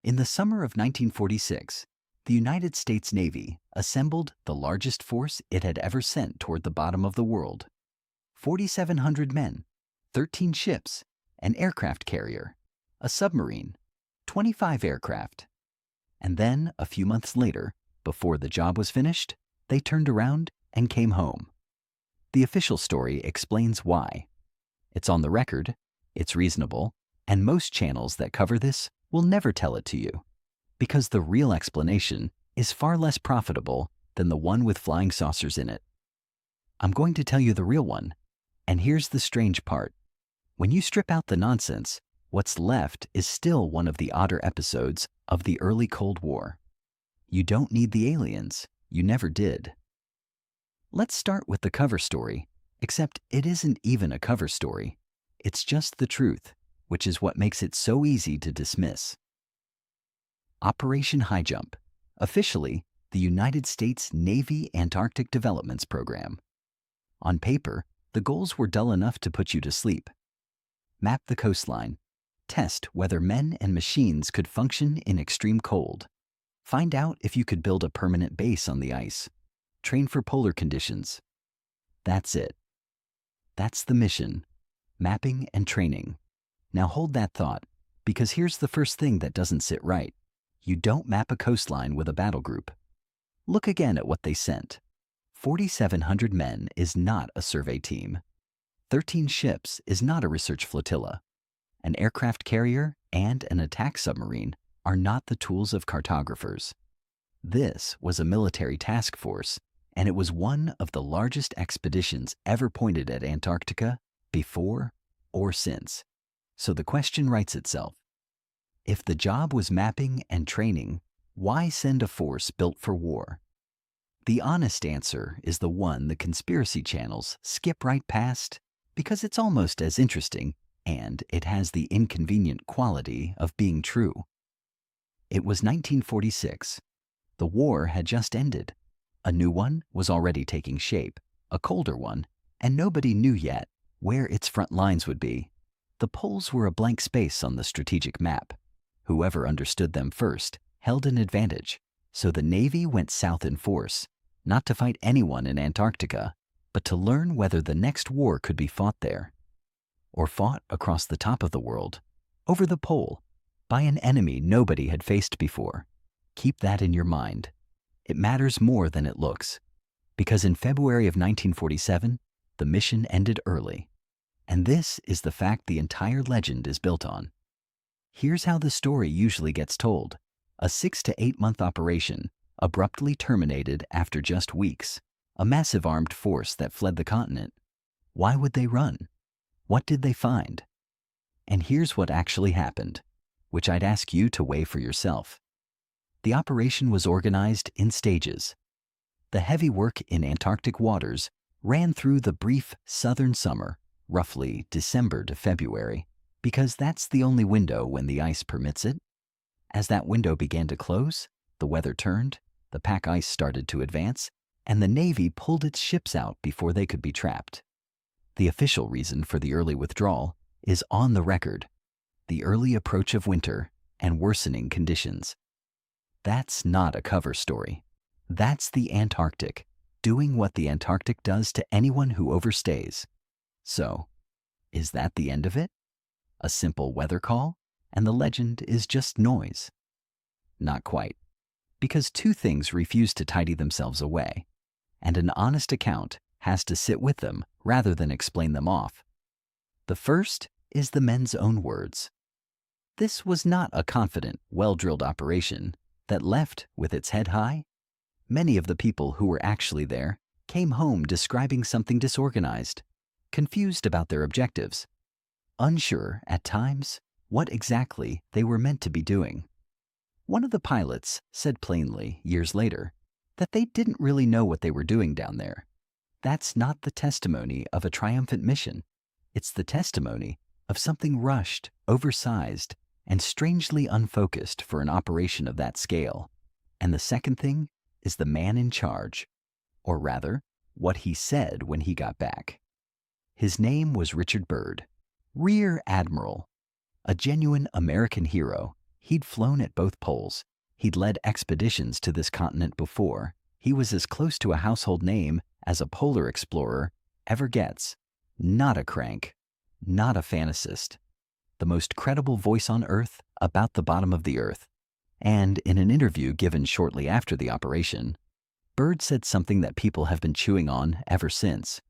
In the summer of 1946, the United States Navy assembled the largest force it had ever sent toward the bottom of the world. 4,700 men, 13 ships, an aircraft carrier, a submarine, 25 aircraft. And then, a few months later, before the job was finished, they turned around and came home. The official story explains why. It's on the record, it's reasonable, and most channels that cover this will never tell it to you, because the real explanation is far less profitable than the one with flying saucers in it. I'm going to tell you the real one, and here's the strange part. When you strip out the nonsense, what's left is still one of the odder episodes of the early Cold War. You don't need the aliens, you never did. Let's start with the cover story, except it isn't even a cover story. It's just the truth, which is what makes it so easy to dismiss. Operation Highjump, officially the United States Navy Antarctic Developments Program. On paper, the goals were dull enough to put you to sleep. Map the coastline, test whether men and machines could function in extreme cold, find out if you could build a permanent base on the ice, train for polar conditions. That's it. That's the mission, mapping and training. Now hold that thought, because here's the first thing that doesn't sit right. You don't map a coastline with a battle group. Look again at what they sent. 4,700 men is not a survey team. 13 ships is not a research flotilla. An aircraft carrier and an attack submarine are not the tools of cartographers. This was a military task force, and it was one of the largest expeditions ever pointed at Antarctica before or since. So the question writes itself. If the job was mapping and training, why send a force built for war? The honest answer is the one the conspiracy channels skip right past because it's almost as interesting and it has the inconvenient quality of being true. It was 1946. The war had just ended. A new one was already taking shape, a colder one, and nobody knew yet where its front lines would be. The poles were a blank space on the strategic map. Whoever understood them first held an advantage, so the Navy went south in force, not to fight anyone in Antarctica, but to learn whether the next war could be fought there, or fought across the top of the world, over the pole, by an enemy nobody had faced before. Keep that in your mind. It matters more than it looks, because in February of 1947, the mission ended early. And this is the fact the entire legend is built on. Here's how the story usually gets told. A 6 to 8 month operation abruptly terminated after just weeks. A massive armed force that fled the continent. Why would they run? What did they find? And here's what actually happened, which I'd ask you to weigh for yourself. The operation was organized in stages. The heavy work in Antarctic waters ran through the brief southern summer, roughly December to February, because that's the only window when the ice permits it. As that window began to close, the weather turned, the pack ice started to advance, and the Navy pulled its ships out before they could be trapped. The official reason for the early withdrawal is on the record: the early approach of winter and worsening conditions. That's not a cover story. That's the Antarctic, doing what the Antarctic does to anyone who overstays. So, is that the end of it? A simple weather call, and the legend is just noise? Not quite, because two things refuse to tidy themselves away, and an honest account has to sit with them rather than explain them off. The first is the men's own words. This was not a confident, well-drilled operation that left with its head high. Many of the people who were actually there came home describing something disorganized, confused about their objectives, unsure at times what exactly they were meant to be doing. One of the pilots said plainly, years later, that they didn't really know what they were doing down there. That's not the testimony of a triumphant mission. It's the testimony of something rushed, oversized, and strangely unfocused for an operation of that scale. And the second thing is the man in charge, or rather, what he said when he got back. His name was Richard Byrd, Rear Admiral, a genuine American hero He'd flown at both poles. He'd led expeditions to this continent before. He was as close to a household name as a polar explorer ever gets. Not a crank, not a fantasist. The most credible voice on Earth about the bottom of the Earth. And in an interview given shortly after the operation, Byrd said something that people have been chewing on ever since.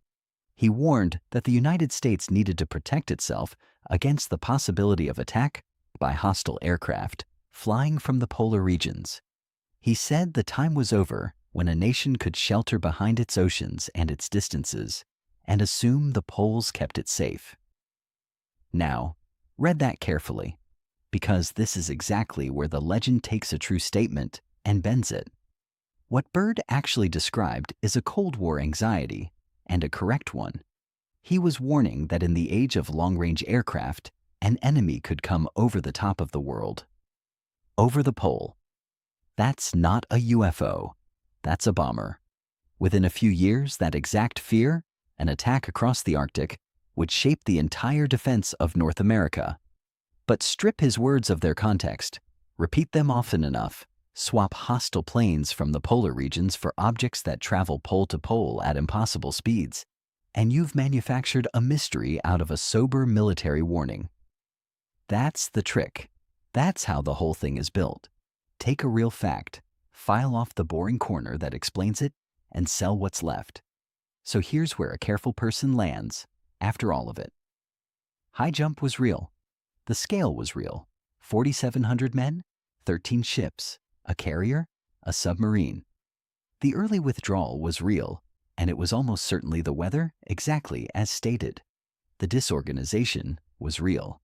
He warned that the United States needed to protect itself against the possibility of attack by hostile aircraft flying from the polar regions. He said the time was over when a nation could shelter behind its oceans and its distances and assume the poles kept it safe. Now, read that carefully, because this is exactly where the legend takes a true statement and bends it. What Byrd actually described is a Cold War anxiety, and a correct one. He was warning that in the age of long-range aircraft, an enemy could come over the top of the world. Over the pole. That's not a UFO. That's a bomber. Within a few years, that exact fear, an attack across the Arctic, would shape the entire defense of North America. But strip his words of their context, repeat them often enough, swap hostile planes from the polar regions for objects that travel pole to pole at impossible speeds, and you've manufactured a mystery out of a sober military warning. That's the trick. That's how the whole thing is built. Take a real fact, file off the boring corner that explains it, and sell what's left. So here's where a careful person lands after all of it. Highjump was real. The scale was real. 4,700 men, 13 ships, a carrier, a submarine. The early withdrawal was real, and it was almost certainly the weather exactly as stated. The disorganization was real.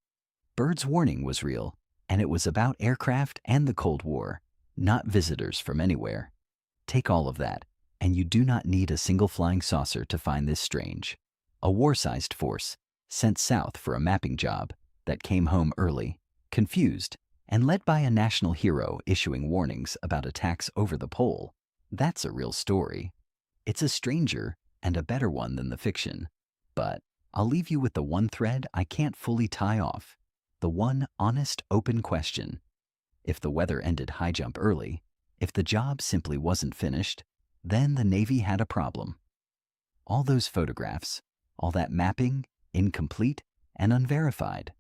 Byrd's warning was real, and it was about aircraft and the Cold War, not visitors from anywhere. Take all of that, and you do not need a single flying saucer to find this strange. A war-sized force, sent south for a mapping job, that came home early, confused, and led by a national hero issuing warnings about attacks over the pole. That's a real story. It's a stranger and a better one than the fiction. But I'll leave you with the one thread I can't fully tie off. The one honest, open question. If the weather ended Highjump early, if the job simply wasn't finished, then the Navy had a problem. All those photographs, all that mapping, incomplete and unverified.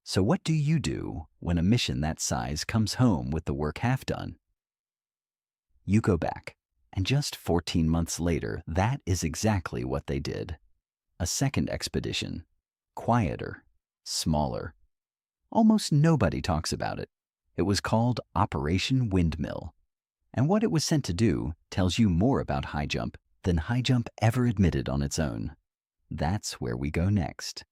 So what do you do when a mission that size comes home with the work half done? You go back, and just 14 months later, that is exactly what they did. A second expedition, quieter, smaller. Almost nobody talks about it. It was called Operation Windmill. And what it was sent to do tells you more about Highjump than Highjump ever admitted on its own. That's where we go next.